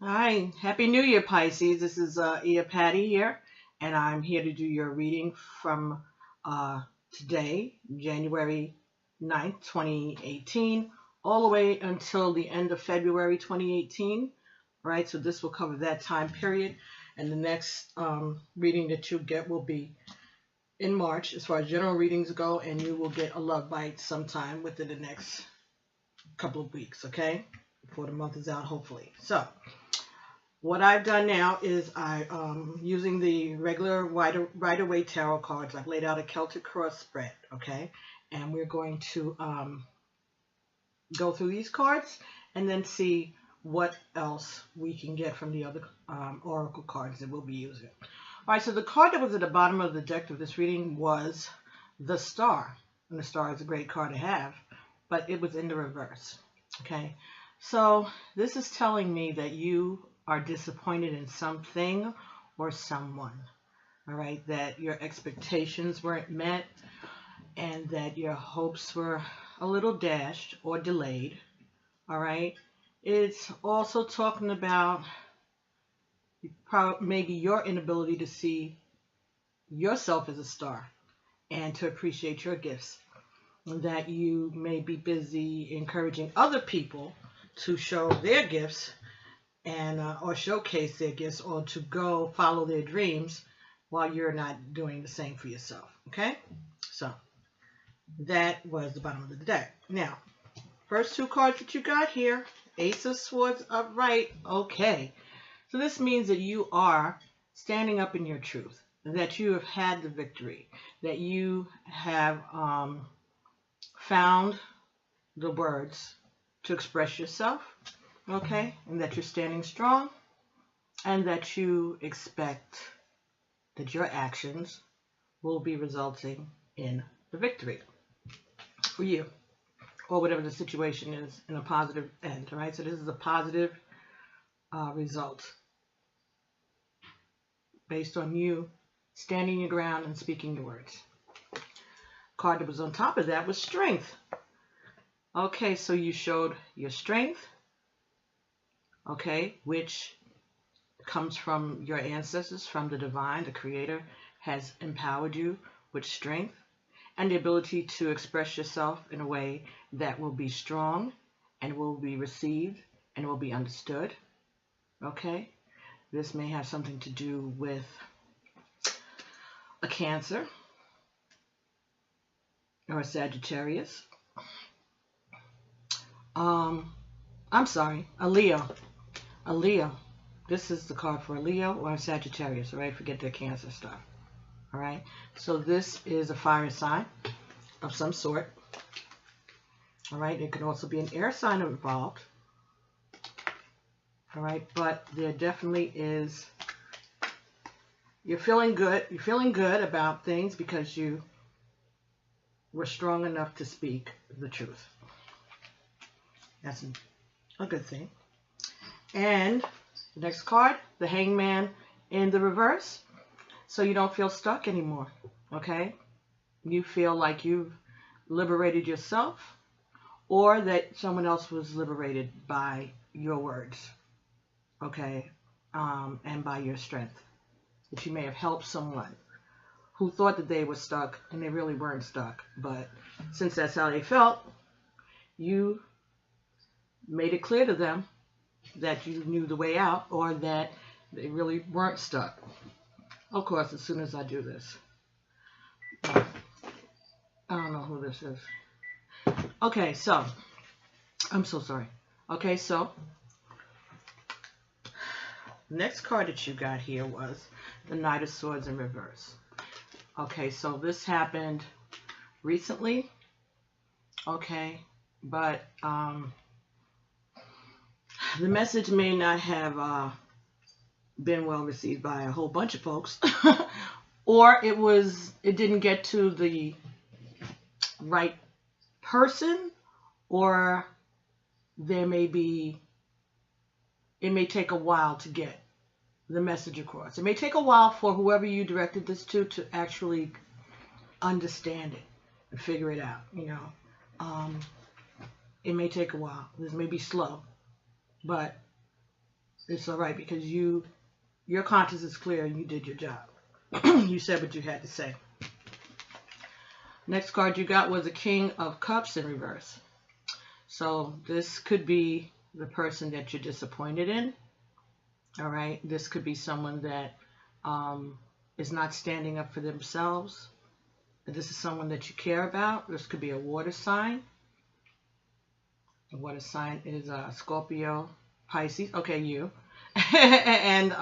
Hi, Happy New Year, Pisces. This is Ia Patty here, and I'm here to do your reading from uh, today, January 9th, 2018, all the way until the end of February 2018. Right, so this will cover that time period, and the next reading that you get will be in March, as far as general readings go, and you will get a love bite sometime within the next couple of weeks, okay? Before the month is out, hopefully. So, what I've done now is using the regular Rider-Waite tarot cards. I've laid out a Celtic cross spread, okay? And we're going to go through these cards and then see what else we can get from the other oracle cards that we'll be using. All right, so the card that was at the bottom of the deck of this reading was the Star. And the Star is a great card to have, but it was in the reverse, okay? So this is telling me that you are disappointed in something or someone, all right, that your expectations weren't met and that your hopes were a little dashed or delayed, all right. It's also talking about maybe your inability to see yourself as a star and to appreciate your gifts, that you may be busy encouraging other people to show their gifts and or showcase their gifts or to go follow their dreams while you're not doing the same for yourself. Okay, so that was the bottom of the deck. Now, first two cards that you got here, Ace of Swords upright. Okay, so this means that you are standing up in your truth, that you have had the victory, that you have found the words to express yourself, okay, and that you're standing strong, and that you expect that your actions will be resulting in the victory for you, or whatever the situation is, in a positive end. All right, so this is a positive result based on you standing your ground and speaking your words. Card that was on top of that was Strength. Okay, so you showed your strength, okay, which comes from your ancestors, from the divine. The creator has empowered you with strength and the ability to express yourself in a way that will be strong and will be received and will be understood. Okay, this may have something to do with a Cancer or a Sagittarius. I'm sorry, a Leo. A Leo. This is the card for a Leo or a Sagittarius, all right? Forget the Cancer stuff, all right? So this is a fire sign of some sort, all right? It could also be an air sign involved, all right? But there definitely is, you're feeling good. You're feeling good about things because you were strong enough to speak the truth. That's a good thing. And the next card, the Hangman in the reverse. So you don't feel stuck anymore, okay? You feel like you've liberated yourself, or that someone else was liberated by your words, okay? And by your strength. That you may have helped someone who thought that they were stuck and they really weren't stuck. But since that's how they felt, you made it clear to them that you knew the way out, or that they really weren't stuck. Of course, as soon as I do this, I don't know who this is. Okay, so, I'm so sorry. Okay, so, the next card that you got here was the Knight of Swords in reverse. Okay, so this happened recently, okay, but the message may not have been well received by a whole bunch of folks, or it didn't get to the right person, or it may take a while to get the message across. It may take a while for whoever you directed this to actually understand it and figure it out, you know. It may take a while. This may be slow, but It's all right because your conscience is clear and you did your job. You said what you had to say. Next card you got was a King of Cups in reverse. So this could be the person that you're disappointed in. All right. This could be someone that is not standing up for themselves. This is someone that you care about. This could be a water sign. The water sign is Scorpio, Pisces. Okay, you. And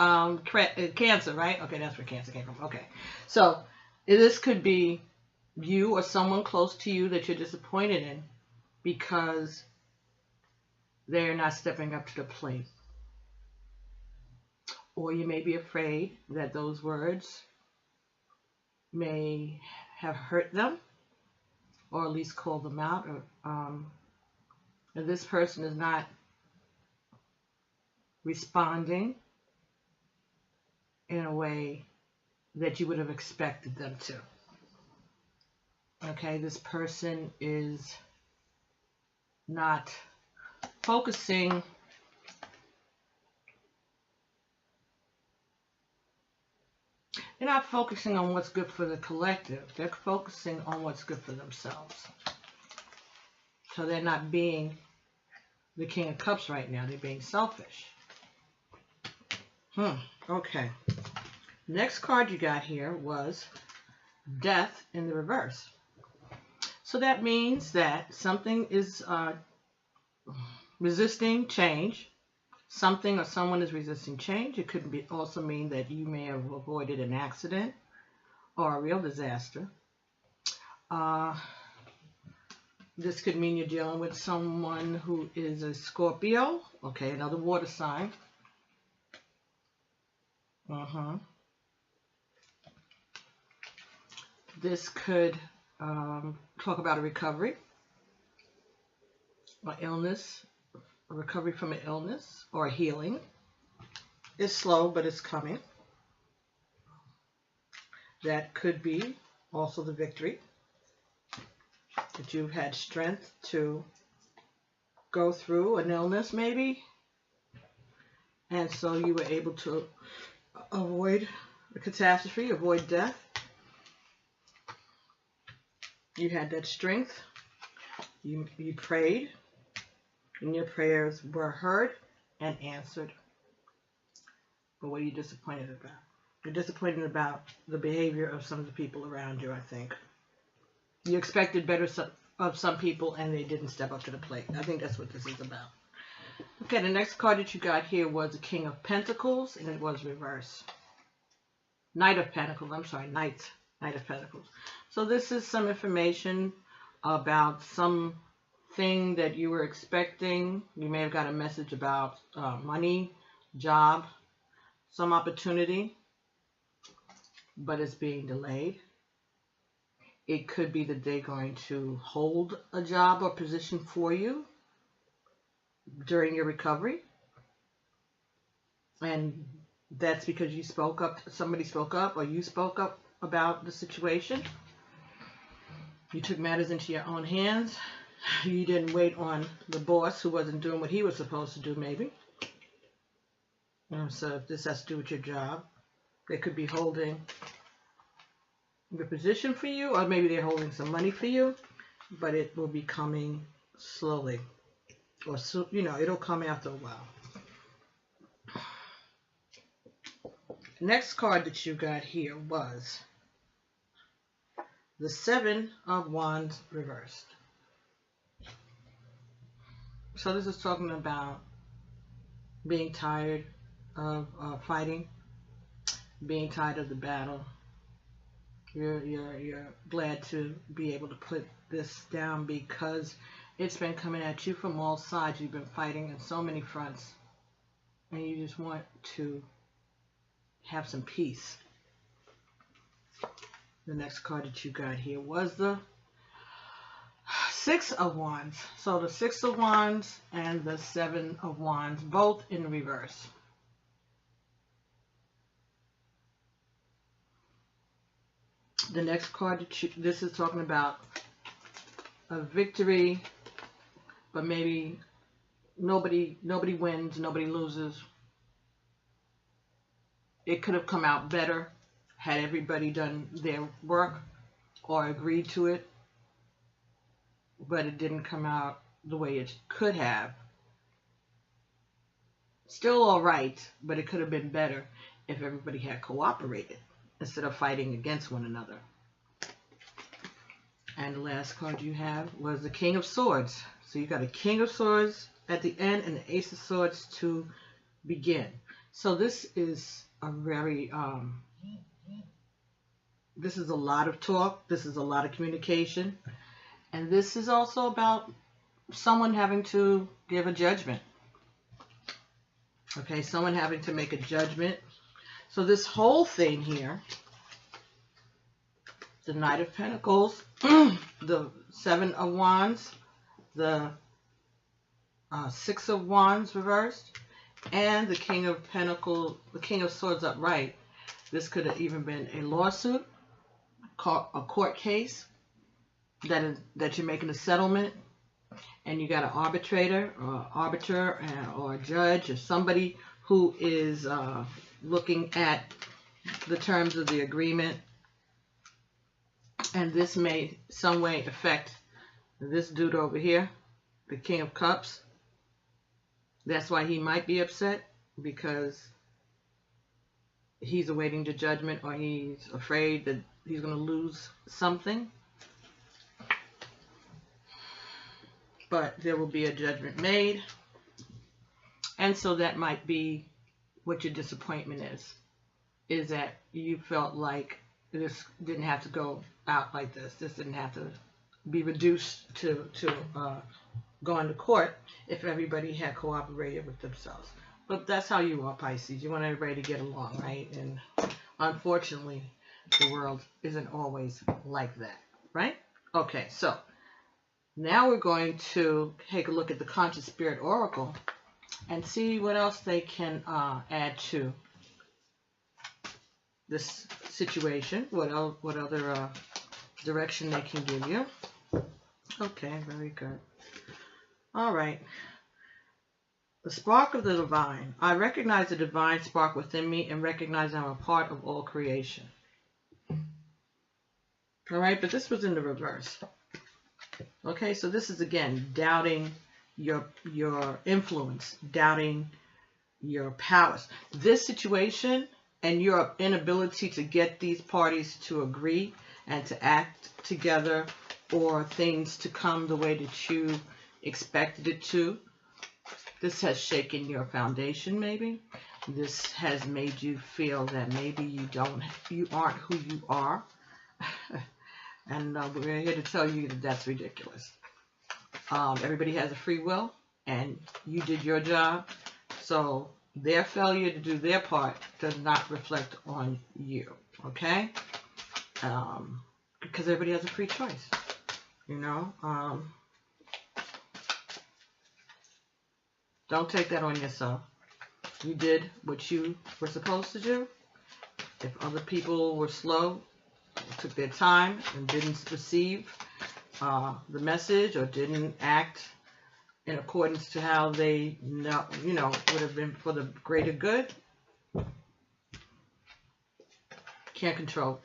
Cancer, right? Okay, that's where Cancer came from. Okay. So this could be you or someone close to you that you're disappointed in because they're not stepping up to the plate. Or you may be afraid that those words may have hurt them, or at least called them out. Or this person is not responding in a way that you would have expected them to. Okay, this person is not focusing They're not focusing on what's good for the collective. They're focusing on what's good for themselves. So they're not being the King of Cups right now. They're being selfish. Okay. Next card you got here was Death in the reverse. So that means that something is resisting change. Something or someone is resisting change. It could also mean that you may have avoided an accident or a real disaster. This could mean you're dealing with someone who is a Scorpio. Okay, another water sign. This could talk about a recovery or illness. A recovery from an illness or a healing. It's slow, but it's coming. That could be also the victory. That you've had strength to go through an illness maybe. And so you were able to avoid a catastrophe, avoid death. You had that strength. You prayed. And your prayers were heard and answered. But what are you disappointed about? You're disappointed about the behavior of some of the people around you, I think. You expected better of some people and they didn't step up to the plate. I think that's what this is about. Okay, the next card that you got here was the King of Pentacles, and it was reverse. Knight of Pentacles, I'm sorry, Knight of Pentacles. So this is some information about some thing that you were expecting. You may have got a message about money, job, some opportunity, but it's being delayed. It could be that they're going to hold a job or position for you during your recovery. And that's because you spoke up, somebody spoke up, or you spoke up about the situation. You took matters into your own hands. You didn't wait on the boss who wasn't doing what he was supposed to do, maybe. So if this has to do with your job, they could be holding your position for you, or maybe they're holding some money for you, but it will be coming slowly. Or, so, you know, it'll come after a while. Next card that you got here was the Seven of Wands reversed. So this is talking about being tired of fighting, being tired of the battle. You're glad to be able to put this down because it's been coming at you from all sides. You've been fighting in so many fronts, and you just want to have some peace. The next card that you got here was the Six of Wands. So the Six of Wands and the Seven of Wands, both in reverse. The next card that this is talking about a victory, but maybe nobody wins, nobody loses. it could have come out better had everybody done their work or agreed to it, but it didn't come out the way it could have. Still all right, but it could have been better if everybody had cooperated instead of fighting against one another. And the last card you have was the King of Swords. So you got a King of Swords at the end and the Ace of Swords to begin. So this is a very, this is a lot of talk. This is a lot of communication. And this is also about someone having to give a judgment. Okay, someone having to make a judgment. So this whole thing here, the Knight of Pentacles, the Seven of Wands, the Six of Wands reversed, and the King of Pentacles, the King of Swords upright. This could have even been a lawsuit, a court case that you're making a settlement, and you got an arbitrator or arbiter or a judge or somebody who is looking at the terms of the agreement. And this may some way affect this dude over here, the King of Cups. That's why he might be upset, because he's awaiting the judgment, or he's afraid that he's going to lose something. But there will be a judgment made. And so that might be what your disappointment is that you felt like this didn't have to go out like this. This didn't have to be reduced to going to court if everybody had cooperated with themselves. But that's how you are, Pisces. You want everybody to get along, right? And unfortunately, the world isn't always like that, right? Okay, so now we're going to take a look at the Conscious Spirit Oracle and see what else they can add to this situation, what other direction they can give you. Okay, very good. All right. The spark of the divine. I recognize the divine spark within me and recognize I'm a part of all creation. All right, but this was in the reverse. Okay, so this is again doubting your influence, doubting your powers. This situation and your inability to get these parties to agree and to act together, or things to come the way that you expected it to. This has shaken your foundation, maybe. This has made you feel that maybe you aren't who you are. And we're here to tell you that that's ridiculous. Everybody has a free will, and you did your job. So their failure to do their part does not reflect on you, okay? Because everybody has a free choice, you know? Don't take that on yourself. You did what you were supposed to do. If other people were slow, took their time, and didn't receive the message, or didn't act in accordance to how they would have been for the greater good, can't control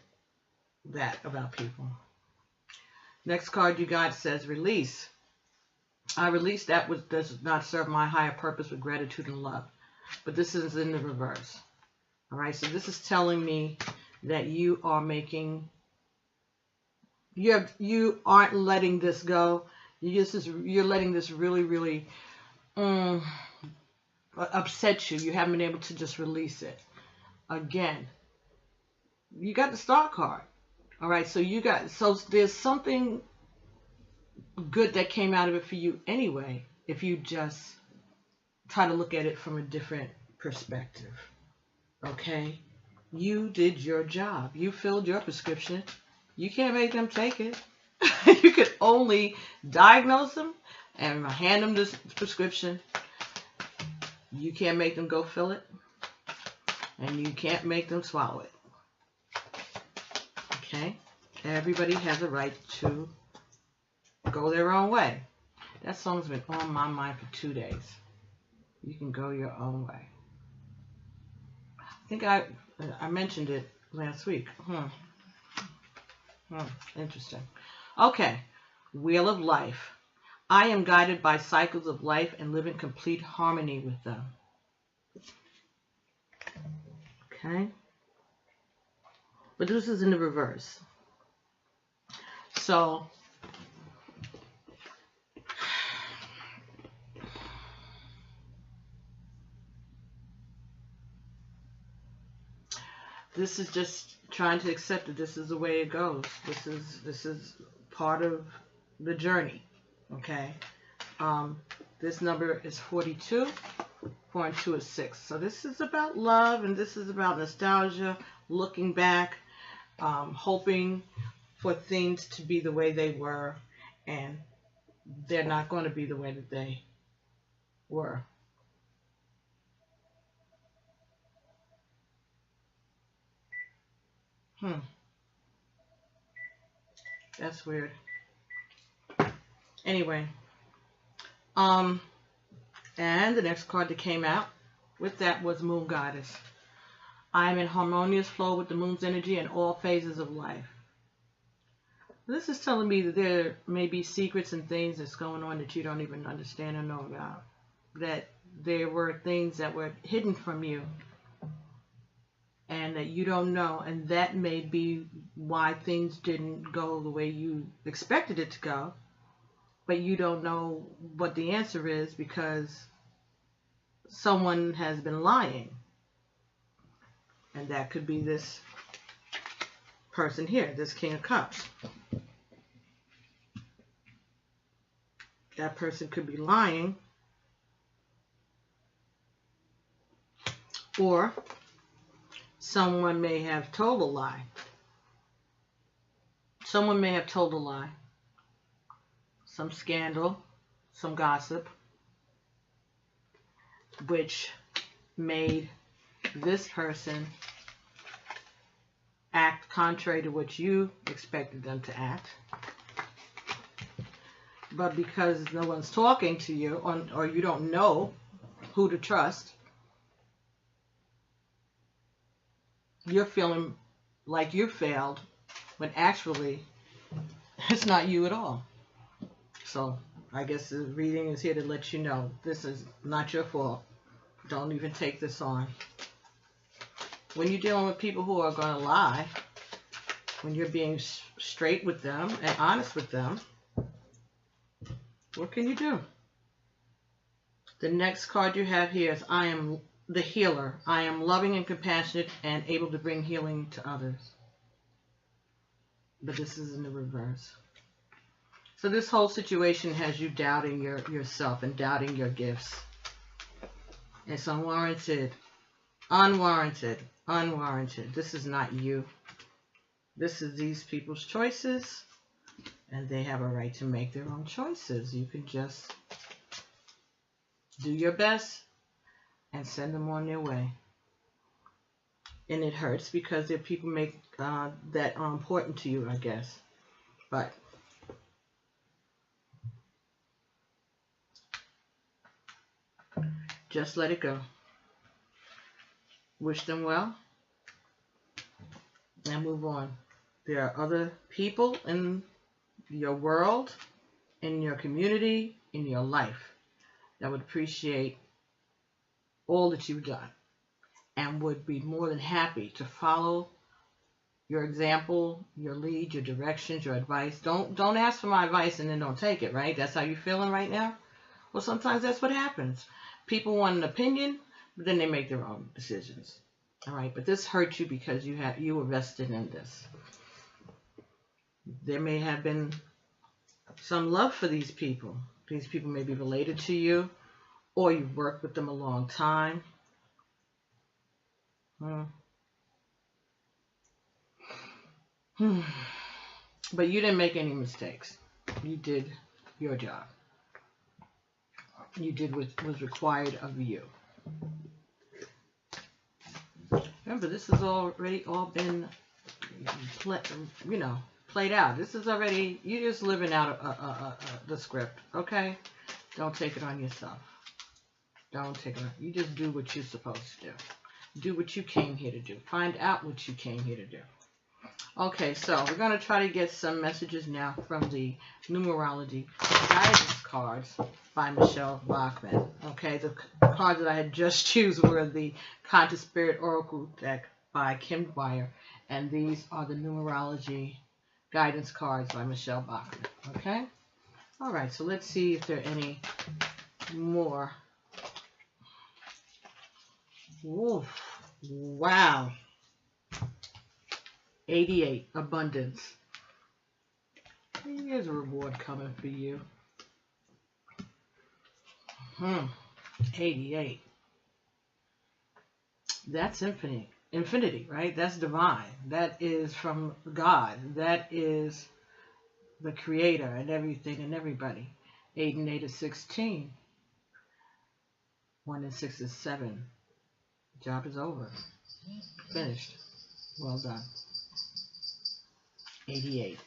that about people. Next card you got says release. I release that which does not serve my higher purpose with gratitude and love. But this is in the reverse. All right, so this is telling me that you are making, you aren't letting this go. You're letting this really, really upset you. You haven't been able to just release it. Again, you got the Star card. All right, so there's something good that came out of it for you anyway, if you just try to look at it from a different perspective. Okay? You did your job. You filled your prescription. You can't make them take it. You could only diagnose them and hand them this prescription. You can't make them go fill it. And you can't make them swallow it. Okay? Everybody has a right to go their own way. That song's been on my mind for 2 days. You can go your own way. think I mentioned it last week. Interesting. Okay. Wheel of life. I am guided by cycles of life and live in complete harmony with them. Okay. But this is in the reverse. So this is just trying to accept that this is the way it goes. This is part of the journey. Okay. This number is 42. 4 and 2 is 6. So this is about love, and this is about nostalgia, looking back, hoping for things to be the way they were, and they're not going to be the way that they were. That's weird. Anyway, and the next card that came out with that was Moon Goddess. I am in harmonious flow with the moon's energy in all phases of life. This is telling me that there may be secrets and things that's going on that you don't even understand or know about. That there were things that were hidden from you and that you don't know, and that may be why things didn't go the way you expected it to go, but you don't know what the answer is because someone has been lying. And that could be this person here, this King of Cups. That person could be lying, or someone may have told a lie. Someone may have told a lie. Some scandal, some gossip, which made this person act contrary to what you expected them to act. But because no one's talking to you, or you don't know who to trust, you're feeling like you failed when actually it's not you at all. So I guess the reading is here to let you know this is not your fault. Don't even take this on. When you're dealing with people who are going to lie, when you're being straight with them and honest with them, what can you do? The next card you have here is I am the healer. I am loving and compassionate and able to bring healing to others. But this is in the reverse. So this whole situation has you doubting yourself and doubting your gifts. It's unwarranted. Unwarranted. Unwarranted. This is not you. This is these people's choices. And they have a right to make their own choices. You can just do your best and send them on their way. And it hurts because there are people that are important to you, I guess. But just let it go. Wish them well and move on. There are other people in your world, in your community, in your life that would appreciate all that you've done and would be more than happy to follow your example, your lead, your directions, your advice. Don't ask for my advice and then don't take it, right? That's how you're feeling right now? Well, sometimes that's what happens. People want an opinion, but then they make their own decisions. All right, but this hurt you because you were vested in this. There may have been some love for these people. These people may be related to you, or you've worked with them a long time. But you didn't make any mistakes. You did your job. You did what was required of you. Remember, this has already all been, played out. This is already, you're just living out the script, okay? Don't take it on yourself. Don't take it on. You just do what you're supposed to do. Do what you came here to do. Find out what you came here to do. Okay, so we're going to try to get some messages now from the numerology guidance cards by Michelle Bachman. Okay, the cards that I had just used were the Conscious Spirit Oracle deck by Kim Dwyer, and these are the numerology guidance cards by Michelle Bachman. Okay? All right, so let's see if there are any more. Oof. Wow. 88, abundance. Here's a reward coming for you. 88. That's infinity, right? That's divine. That is from God. That is the creator and everything and everybody. 8 and 8 is 16. 1 and 6 is 7. Job is over. Finished. Well done. 88.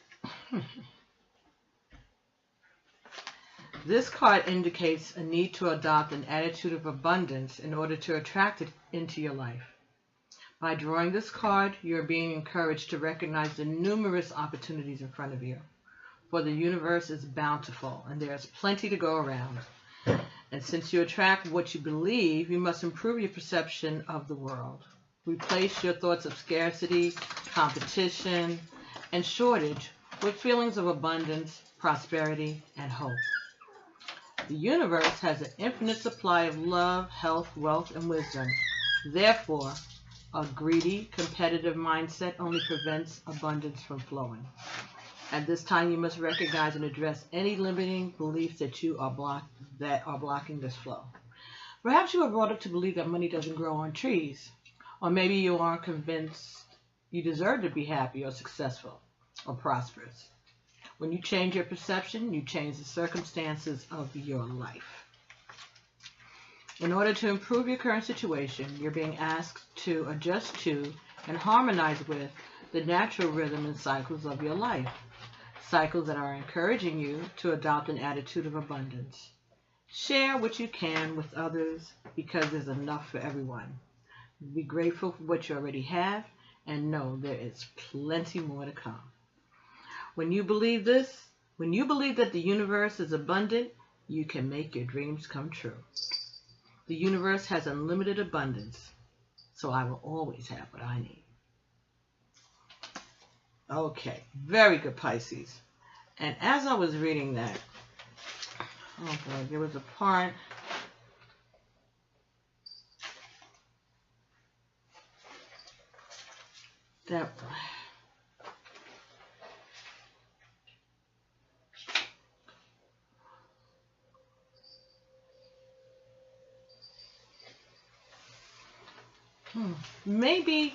This card indicates a need to adopt an attitude of abundance in order to attract it into your life. By drawing this card, you are being encouraged to recognize the numerous opportunities in front of you. For the universe is bountiful, and there is plenty to go around. And since you attract what you believe, you must improve your perception of the world. Replace your thoughts of scarcity, competition, and shortage with feelings of abundance, prosperity, and hope. The universe has an infinite supply of love, health, wealth, and wisdom. Therefore, a greedy, competitive mindset only prevents abundance from flowing. At this time, you must recognize and address any limiting beliefs that are blocking this flow. Perhaps you are brought up to believe that money doesn't grow on trees, or maybe you aren't convinced you deserve to be happy or successful or prosperous. When you change your perception, you change the circumstances of your life. In order to improve your current situation, you're being asked to adjust to and harmonize with the natural rhythm and cycles of your life. Cycles that are encouraging you to adopt an attitude of abundance. Share what you can with others because there's enough for everyone. Be grateful for what you already have and know there is plenty more to come. When you believe this, when you believe that the universe is abundant, you can make your dreams come true. The universe has unlimited abundance, so I will always have what I need. Okay, very good, Pisces. And as I was reading that, oh boy, there was a part that maybe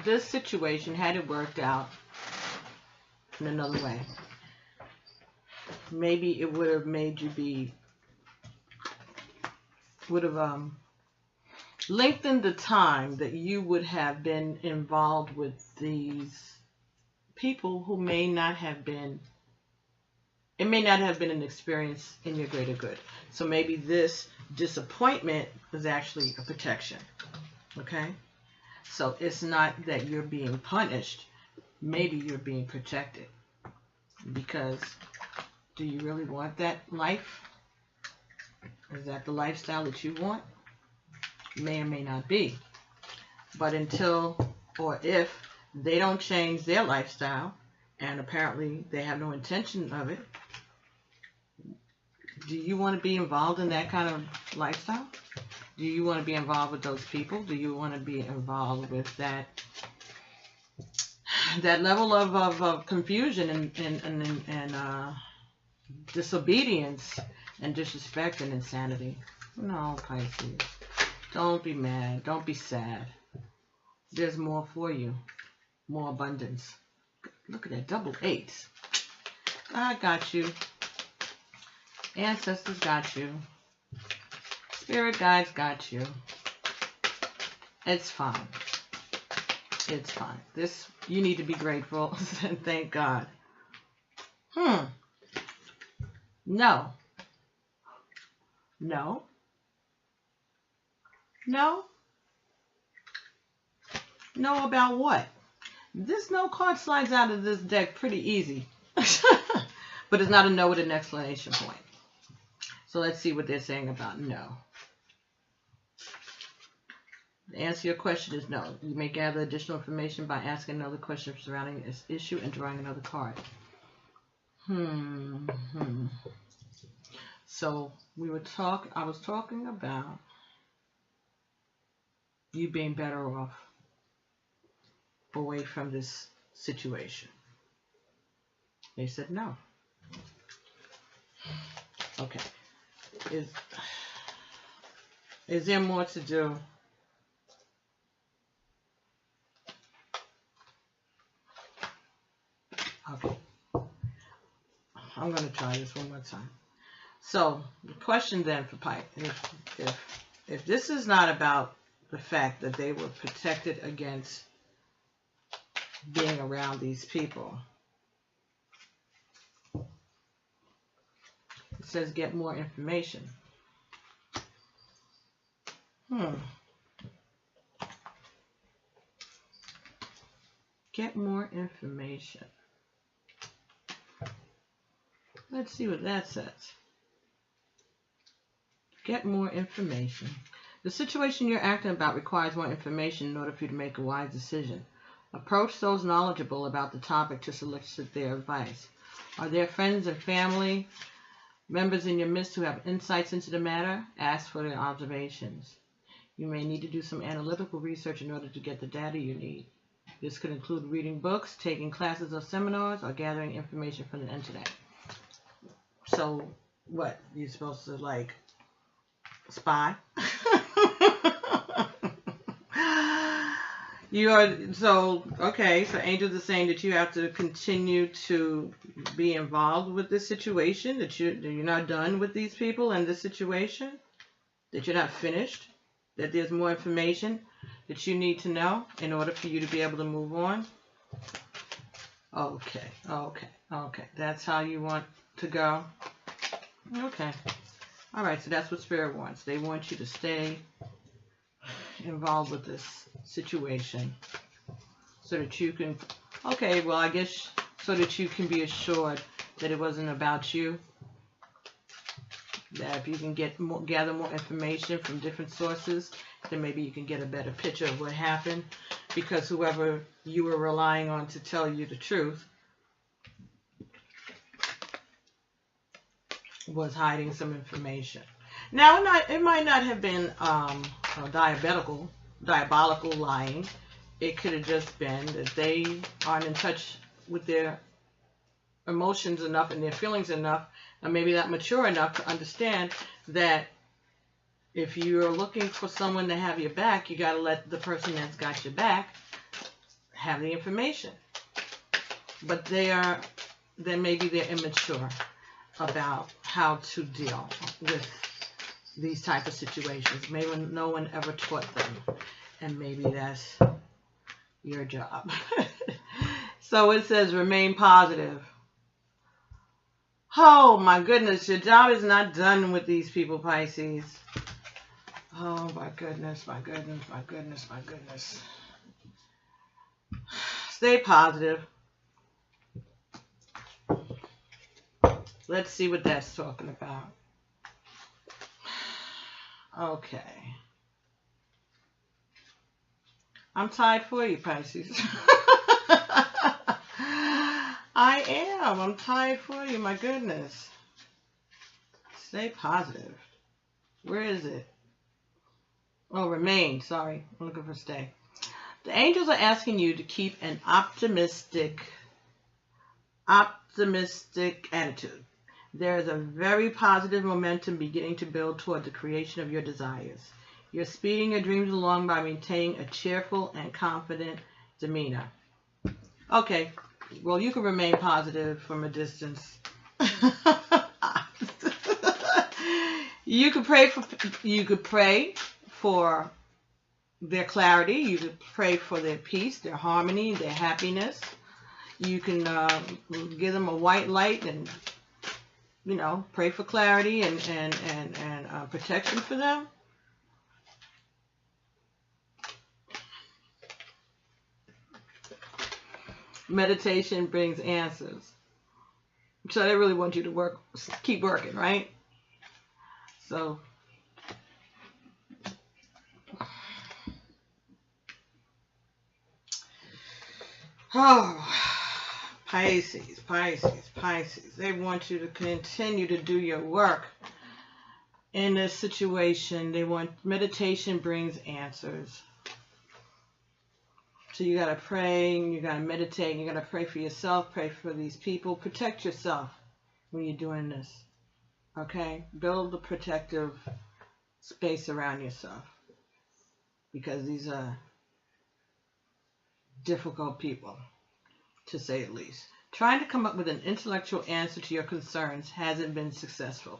this situation, had it worked out in another way, maybe it would have made you lengthened the time that you would have been involved with these people who may not have been, it may not have been an experience in your greater good. So maybe this disappointment was actually a protection. Okay? So it's not that you're being punished. Maybe you're being protected. Because do you really want that life? Is that the lifestyle that you want? May or may not be. But until or if they don't change their lifestyle, and apparently they have no intention of it, do you want to be involved in that kind of lifestyle? Do you want to be involved with those people? Do you want to be involved with that level of confusion and disobedience and disrespect and insanity? No, Pisces. Don't be mad. Don't be sad. There's more for you. More abundance. Look at that. Double eights. God got you. Ancestors got you. Spirit guides got you. It's fine. It's fine. This, you need to be grateful and thank God. No. No. No. No about what? This no card slides out of this deck pretty easy. But it's not a no with an exclamation point. So let's see what they're saying about no. The answer to your question is no. You may gather additional information by asking another question surrounding this issue and drawing another card. So I was talking about you being better off away from this situation. They said no. Okay. Is there more to do? Okay. I'm going to try this one more time. So, the question then for Pike, if this is not about the fact that they were protected against being around these people, it says get more information. Get more information. Let's see what that says. Get more information. The situation you're acting about requires more information in order for you to make a wise decision. Approach those knowledgeable about the topic to solicit their advice. Are there friends and family members in your midst who have insights into the matter? Ask for their observations. You may need to do some analytical research in order to get the data you need. This could include reading books, taking classes or seminars, or gathering information from the internet. So, what? You're supposed to, like, spy? Okay, so angels are saying that you have to continue to be involved with this situation, that you're not done with these people and this situation, that you're not finished, that there's more information that you need to know in order for you to be able to move on. Okay. That's how you want to go. Okay. All right, so that's what Spirit wants. They want you to stay involved with this situation so that you can, so that you can be assured that it wasn't about you. That if you can gather more information from different sources, then maybe you can get a better picture of what happened, because whoever you were relying on to tell you the truth was hiding some information. Now, it might not have been diabolical lying. It could have just been that they aren't in touch with their emotions enough and their feelings enough, and maybe not mature enough to understand that if you're looking for someone to have your back, you got to let the person that's got your back have the information. But then maybe they're immature about how to deal with these type of situations. Maybe no one ever taught them, and maybe that's your job. So it says remain positive. Oh my goodness, your job is not done with these people, Pisces. Oh my goodness. Stay positive. Let's see what that's talking about. Okay. I'm tired for you, Pisces. I am. I'm tired for you. My goodness. Stay positive. Where is it? Oh, remain. Sorry. I'm looking for stay. The angels are asking you to keep an optimistic attitude. There is a very positive momentum beginning to build toward the creation of your desires. You're speeding your dreams along by maintaining a cheerful and confident demeanor. Okay, well, you can remain positive from a distance. You could pray for their clarity. You could pray for their peace, their harmony, their happiness. You can give them a white light and, pray for clarity and protection for them. Meditation brings answers. So they really want you to keep working, right? So, oh, Pisces, Pisces, Pisces. They want you to continue to do your work in this situation. They want meditation brings answers. So you got to pray, and you got to meditate, and you got to pray for yourself, pray for these people. Protect yourself when you're doing this, okay? Build a protective space around yourself, because these are difficult people, to say the least. Trying to come up with an intellectual answer to your concerns hasn't been successful.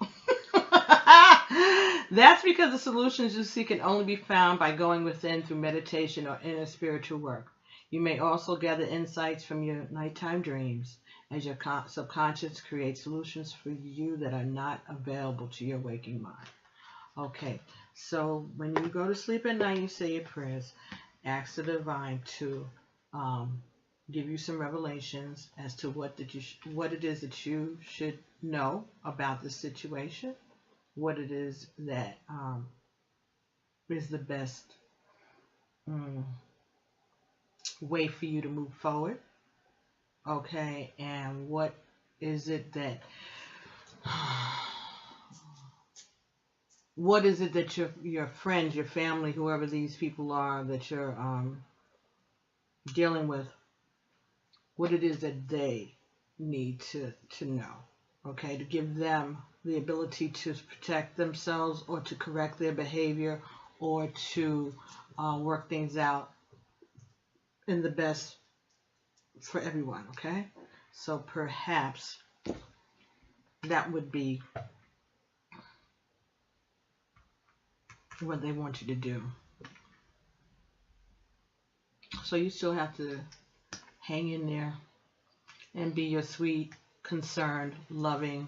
That's because the solutions you seek can only be found by going within through meditation or inner spiritual work. You may also gather insights from your nighttime dreams, as your subconscious creates solutions for you that are not available to your waking mind. Okay, so when you go to sleep at night, you say your prayers. Ask the divine to give you some revelations as to what it is that you should know about the situation. What it is that is the best way for you to move forward, okay? And what is it that your friends, your family, whoever these people are that you're dealing with, what it is that they need to know, okay? To give them the ability to protect themselves, or to correct their behavior, or to work things out in the best for everyone, okay? So perhaps that would be what they want you to do. So you still have to hang in there and be your sweet, concerned, loving,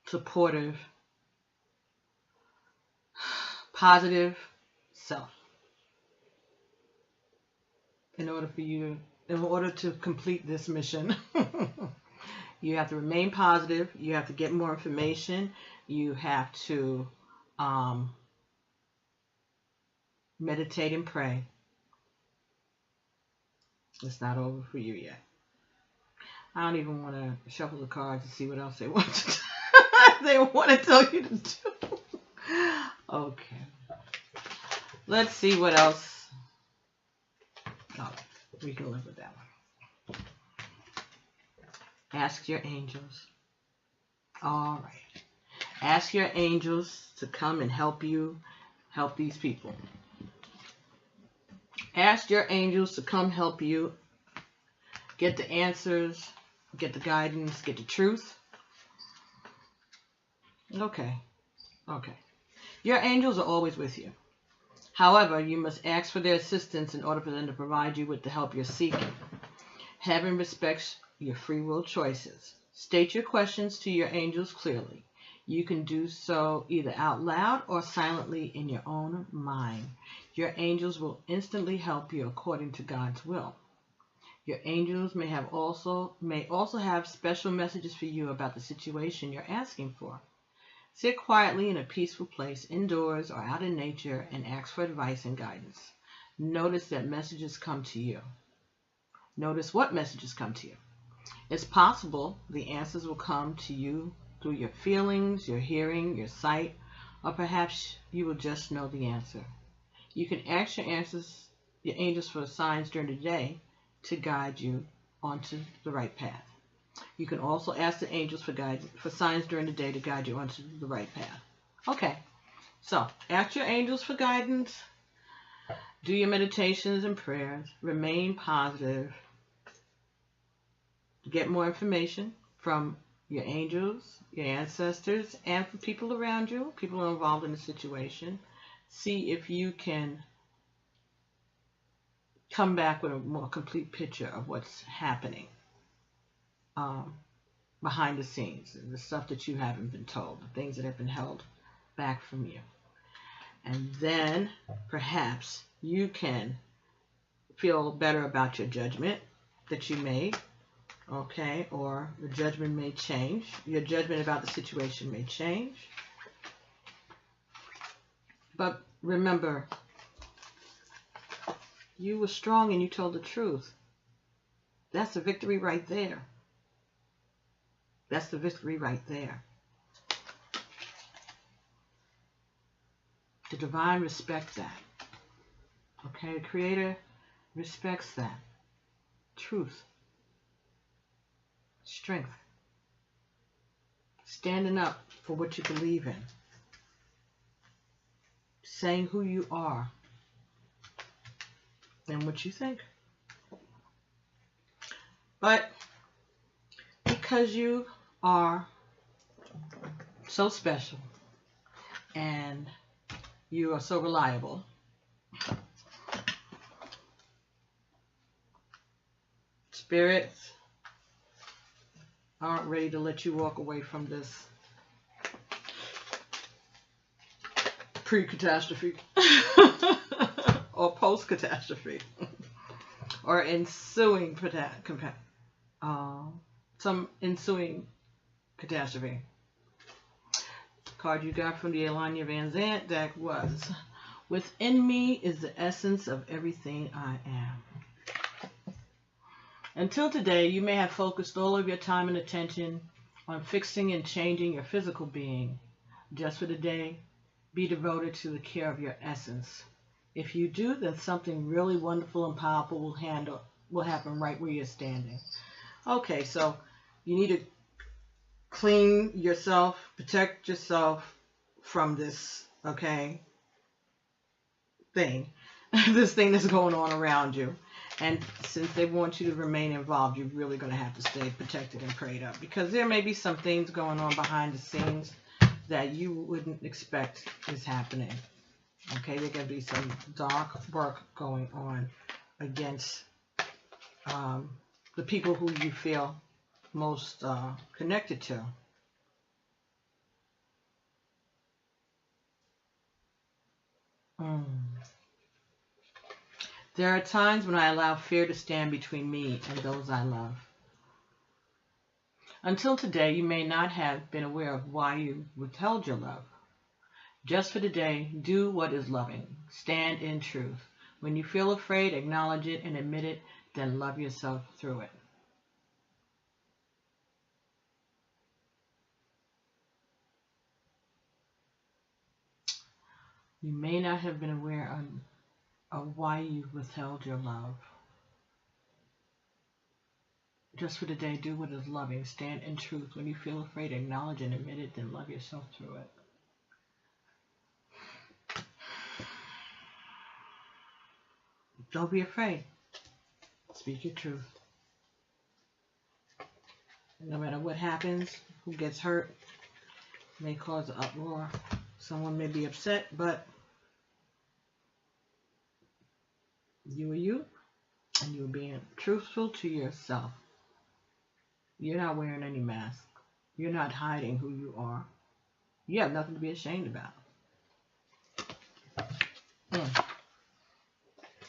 supportive, positive self. In order to complete this mission, you have to remain positive. You have to get more information. You have to meditate and pray. It's not over for you yet. I don't even want to shuffle the cards to see what else they want to they want to tell you to do. Okay. Let's see what else. Oh, we can live with that one. Ask your angels. All right. Ask your angels to come and help you help these people. Ask your angels to come help you get the answers, get the guidance, get the truth. Okay. Your angels are always with you. However, you must ask for their assistance in order for them to provide you with the help you're seeking. Heaven respects your free will choices. State your questions to your angels clearly. You can do so either out loud or silently in your own mind. Your angels will instantly help you according to God's will. Your angels may also have special messages for you about the situation you're asking for. Sit quietly in a peaceful place, indoors or out in nature, and ask for advice and guidance. Notice that messages come to you. Notice what messages come to you. It's possible the answers will come to you through your feelings, your hearing, your sight, or perhaps you will just know the answer. You can ask your angels for signs during the day to guide you onto the right path. You can also ask the angels for signs during the day to guide you onto the right path. Okay, so ask your angels for guidance. Do your meditations and prayers. Remain positive. Get more information from your angels, your ancestors, and from people around you, people who are involved in the situation. See if you can come back with a more complete picture of what's happening behind the scenes, the stuff that you haven't been told, the things that have been held back from you. And then perhaps you can feel better about your judgment that you made, okay, or the judgment may change. Your judgment about the situation may change. But remember, you were strong and you told the truth. That's the victory right there. That's the victory right there. The divine respects that. Okay, the Creator respects that. Truth. Strength. Standing up for what you believe in. Saying who you are and what you think. But because you are so special and you are so reliable, spirits aren't ready to let you walk away from this pre-catastrophe or post-catastrophe or ensuing some ensuing catastrophe. The card you got from the Elanya Van Zandt deck was, within me is the essence of everything I am. Until today, you may have focused all of your time and attention on fixing and changing your physical being. Just for the day, be devoted to the care of your essence. If you do, then something really wonderful and powerful will happen right where you're standing. Okay, so you need to clean yourself, protect yourself from this, okay, thing, this thing that's going on around you. And since they want you to remain involved, you're really going to have to stay protected and prayed up, because there may be some things going on behind the scenes that you wouldn't expect is happening. Okay, there can be some dark work going on against the people who you feel most connected to. There are times when I allow fear to stand between me and those I love. Until today, you may not have been aware of why you withheld your love. Just for today, do what is loving. Stand in truth. When you feel afraid, acknowledge it and admit it, then love yourself through it. You may not have been aware of why you withheld your love. Just for today, do what is loving. Stand in truth. When you feel afraid, acknowledge and admit it, then love yourself through it. Don't be afraid. Speak your truth. No matter what happens, who gets hurt, may cause an uproar. Someone may be upset, but you are you, and you're being truthful to yourself. You're not wearing any mask. You're not hiding who you are. You have nothing to be ashamed about.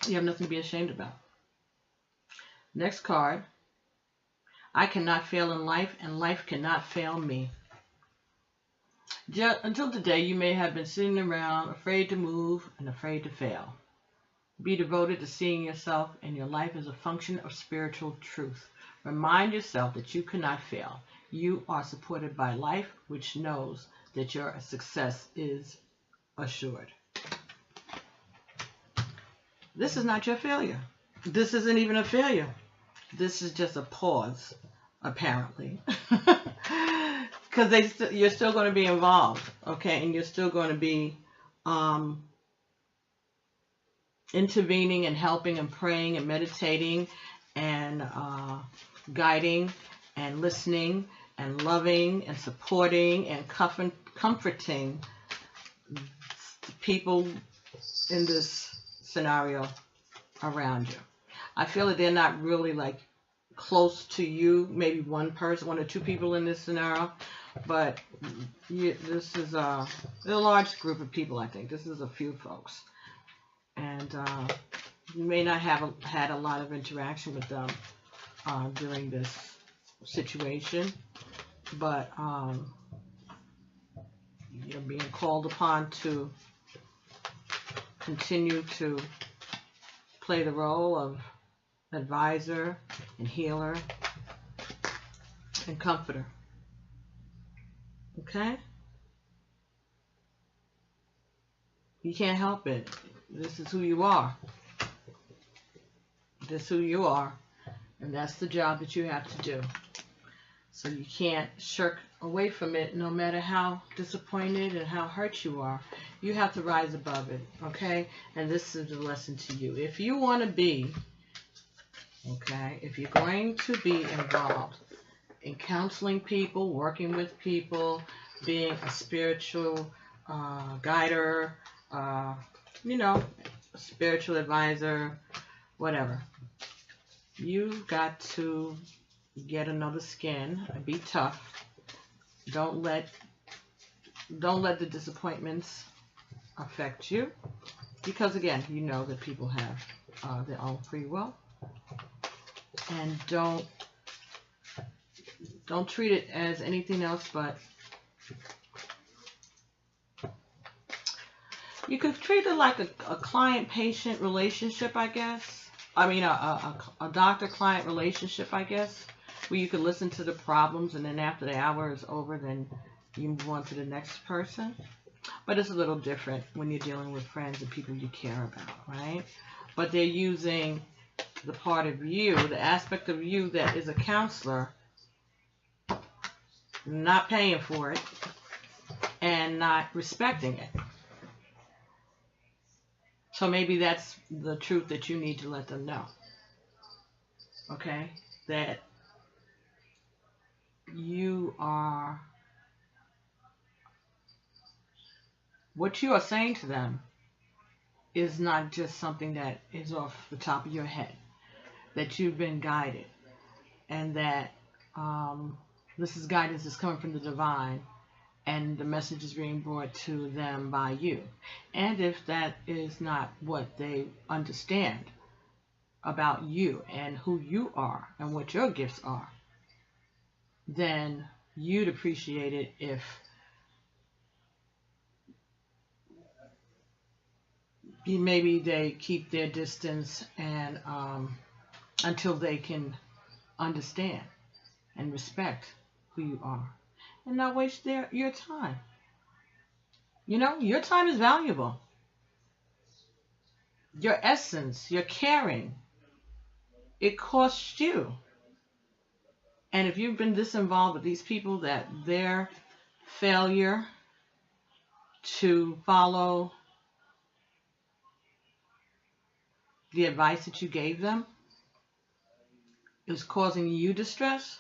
You have nothing to be ashamed about. Next card. I cannot fail in life, and life cannot fail me. Until today, you may have been sitting around, afraid to move and afraid to fail. Be devoted to seeing yourself and your life as a function of spiritual truth. Remind yourself that you cannot fail. You are supported by life, which knows that your success is assured. This is not your failure. This isn't even a failure. This is just a pause, apparently. Because you're still going to be involved, okay? And you're still going to be intervening and helping and praying and meditating and guiding and listening and loving and supporting and comforting people in this scenario around you. I feel that they're not really like close to you, maybe one person, one or two people in this scenario, but this is a large group of people, I think. This is a few folks. And you may not have had a lot of interaction with them, during this situation, but you're being called upon to continue to play the role of advisor and healer and comforter. Okay? You can't help it. This is who you are. This is who you are. And that's the job that you have to do. So you can't shirk away from it, no matter how disappointed and how hurt you are. You have to rise above it, okay? And this is a lesson to you. If you want to be, okay, if you're going to be involved in counseling people, working with people, being a spiritual guider, you know, a spiritual advisor, whatever, you've got to get another skin and be tough. Don't let the disappointments affect you, because again, you know that people have their own free will, and don't treat it as anything else but, you could treat it like a client-patient relationship, I guess. I mean, a doctor-client relationship, I guess, where you could listen to the problems, and then after the hour is over, then you move on to the next person. But it's a little different when you're dealing with friends and people you care about, right? But they're using the part of you, the aspect of you that is a counselor, not paying for it and not respecting it. So maybe that's the truth that you need to let them know. Okay? That you are, what you are saying to them is not just something that is off the top of your head. That you've been guided. And that this is guidance that's coming from the divine. And the message is being brought to them by you. And if that is not what they understand about you and who you are and what your gifts are, then you'd appreciate it if maybe they keep their distance and until they can understand and respect who you are. And not waste your time. You know, your time is valuable. Your essence, your caring, it costs you. And if you've been disinvolved with these people, that their failure to follow the advice that you gave them is causing you distress,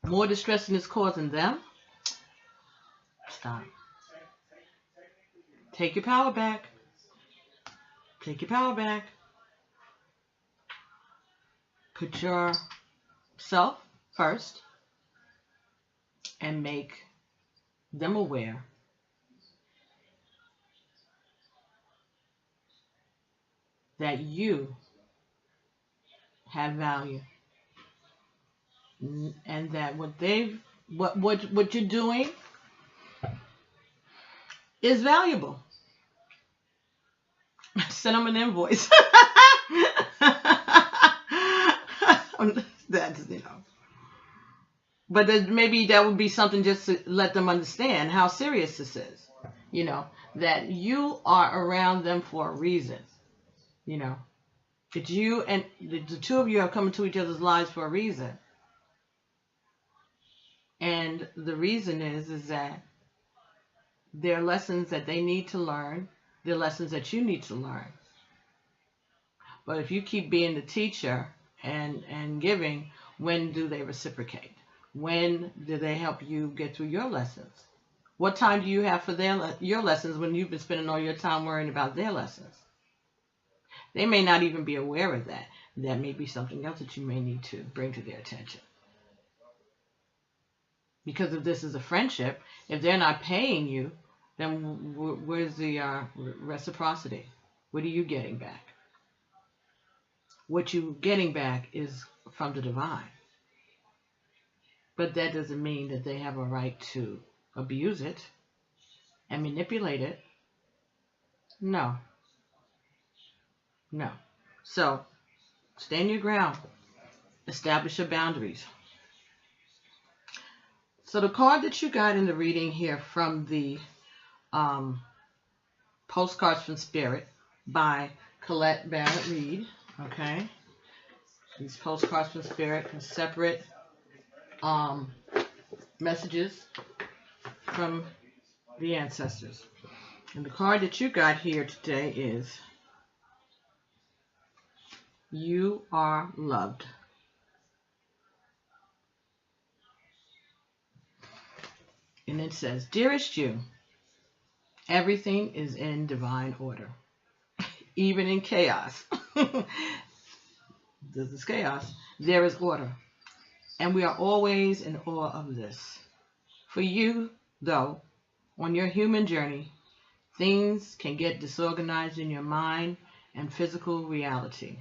more distress than it's causing them, stop. Take your power back. Take your power back. Put yourself first and make them aware that you have value. And that what you're doing is valuable. Send them an invoice. That's, you know. But maybe that would be something just to let them understand how serious this is. You know, that you are around them for a reason. You know, that you and the two of you have come into each other's lives for a reason. And the reason is that there are lessons that they need to learn. There are lessons that you need to learn. But if you keep being the teacher and giving, when do they reciprocate? When do they help you get through your lessons? What time do you have for your lessons when you've been spending all your time worrying about their lessons? They may not even be aware of that. That may be something else that you may need to bring to their attention. Because if this is a friendship, if they're not paying you, then where's the reciprocity? What are you getting back? What you're getting back is from the divine. But that doesn't mean that they have a right to abuse it and manipulate it. No. No. So, stand your ground. Establish your boundaries. So the card that you got in the reading here from the Postcards from Spirit by Colette Barrett Reed. Okay. These postcards from Spirit are separate messages from the ancestors. And the card that you got here today is You Are Loved. And it says, Dearest you, everything is in divine order, even in chaos. This is chaos. There is order. And we are always in awe of this. For you, though, on your human journey, things can get disorganized in your mind and physical reality.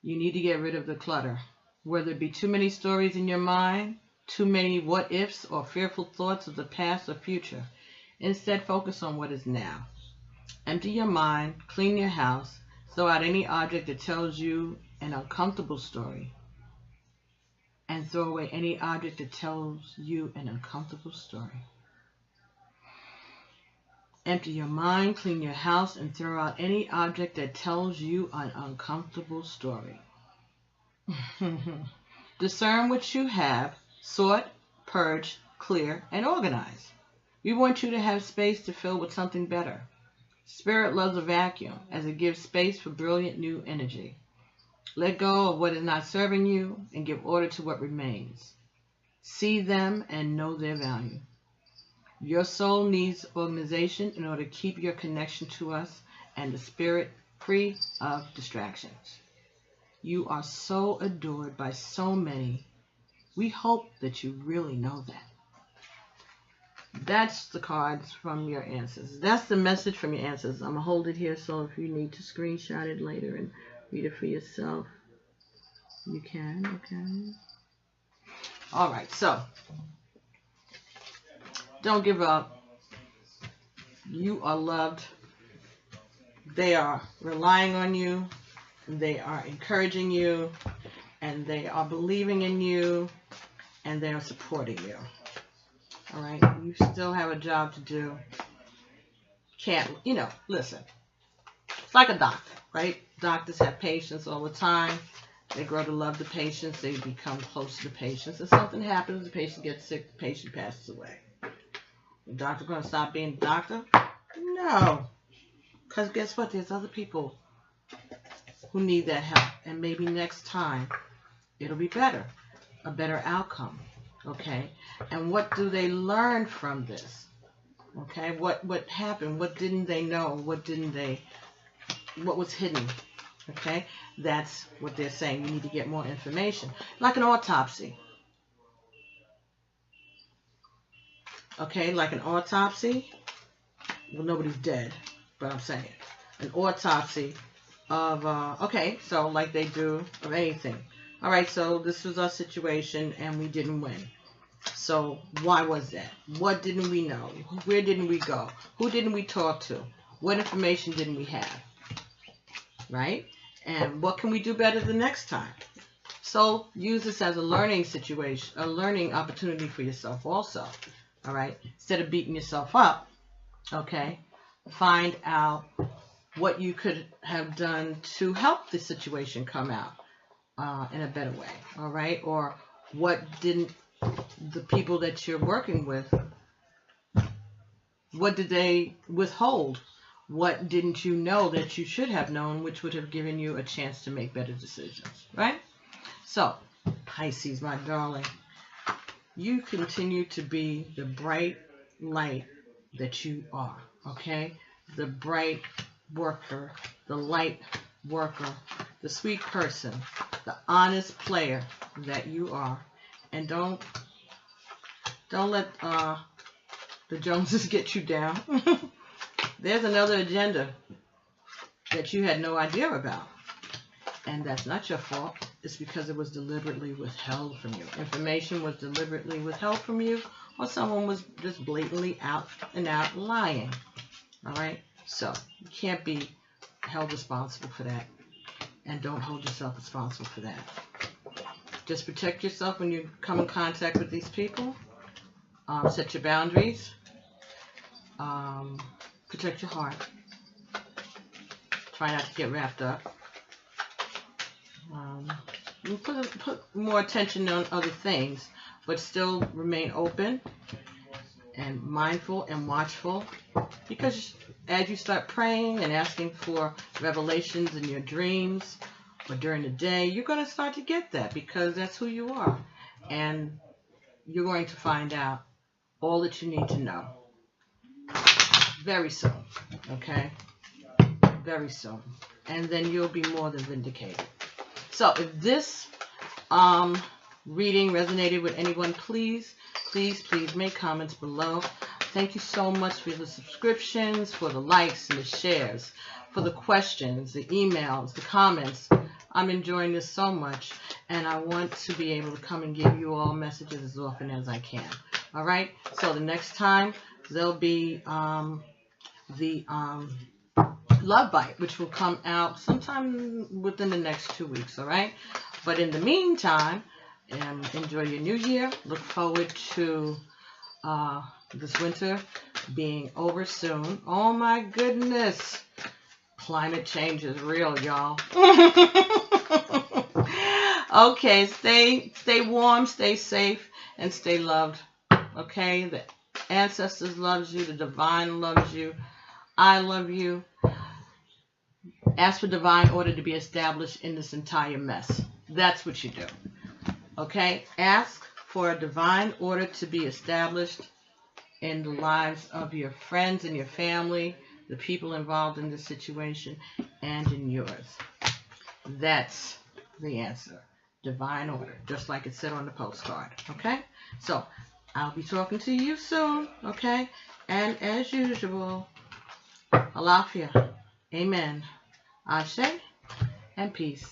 You need to get rid of the clutter, whether it be too many stories in your mind, too many what-ifs or fearful thoughts of the past or future. Instead, focus on what is now. Empty your mind, clean your house, throw out any object that tells you an uncomfortable story, and throw away any object that tells you an uncomfortable story. Empty your mind, clean your house, and throw out any object that tells you an uncomfortable story. Discern what you have, sort, purge, clear, and organize. We want you to have space to fill with something better. Spirit loves a vacuum, as it gives space for brilliant new energy. Let go of what is not serving you and give order to what remains. See them and know their value. Your soul needs organization in order to keep your connection to us and the spirit free of distractions. You are so adored by so many. We hope that you really know that. That's the cards from your ancestors. That's the message from your ancestors. I'm going to hold it here, so if you need to screenshot it later and read it for yourself, you can, okay? All right, so don't give up. You are loved. They are relying on you. They are encouraging you. And they are believing in you. And they are supporting you. All right? You still have a job to do. Can't, listen. It's like a doctor, right? Doctors have patients all the time. They grow to love the patients. They become close to the patients. If something happens, the patient gets sick, the patient passes away. The doctor going to stop being a doctor? No. Because guess what? There's other people who need that help. And maybe next time it'll be better. A better outcome. Okay? And what do they learn from this? Okay? What happened? What didn't they know? What was hidden? Okay? That's what they're saying. You need to get more information. Like an autopsy. Okay, like an autopsy. Well, nobody's dead, but I'm saying an autopsy of, okay, so like they do of anything. All right, so this was our situation and we didn't win. So why was that? What didn't we know? Where didn't we go? Who didn't we talk to? What information didn't we have? Right? And what can we do better the next time? So use this as a learning situation, a learning opportunity for yourself also. All right? Instead of beating yourself up, okay, find out what you could have done to help the situation come out in a better way. All right? Or what didn't the people that you're working with, what did they withhold? What didn't you know that you should have known, which would have given you a chance to make better decisions, right? So, Pisces, my darling, you continue to be the bright light that you are, okay? The bright worker, the light worker, the sweet person, the honest player that you are. And don't let the Joneses get you down. There's another agenda that you had no idea about. And that's not your fault. it's because it was deliberately withheld from you. Information was deliberately withheld from you, or someone was just blatantly out and out lying. All right? So you can't be held responsible for that, and don't hold yourself responsible for that. Just protect yourself when you come in contact with these people. Set your boundaries. Protect your heart. Try not to get wrapped up. Put more attention on other things, but still remain open and mindful and watchful, because as you start praying and asking for revelations in your dreams or during the day, you're going to start to get that, because that's who you are, and you're going to find out all that you need to know very soon. Okay? Very soon. And then you'll be more than vindicated. So if this reading resonated with anyone, please make comments below. Thank you so much for the subscriptions, for the likes and the shares, for the questions, the emails, the comments. I'm enjoying this so much, and I want to be able to come and give you all messages as often as I can. All right? So the next time, there'll be the Love Bite, which will come out sometime within the next 2 weeks, all right? But in the meantime, enjoy your new year. Look forward to this winter being over soon. Oh my goodness. Climate change is real, y'all. Okay, stay warm, stay safe, and stay loved. Okay? The ancestors loves you, the divine loves you. I love you. Ask for divine order to be established in this entire mess. That's what you do. Okay? Ask for a divine order to be established in the lives of your friends and your family, the people involved in this situation, and in yours. That's the answer. Divine order, just like it said on the postcard. Okay? So, I'll be talking to you soon. Okay? And as usual, Alafia. Amen. Ashe and peace.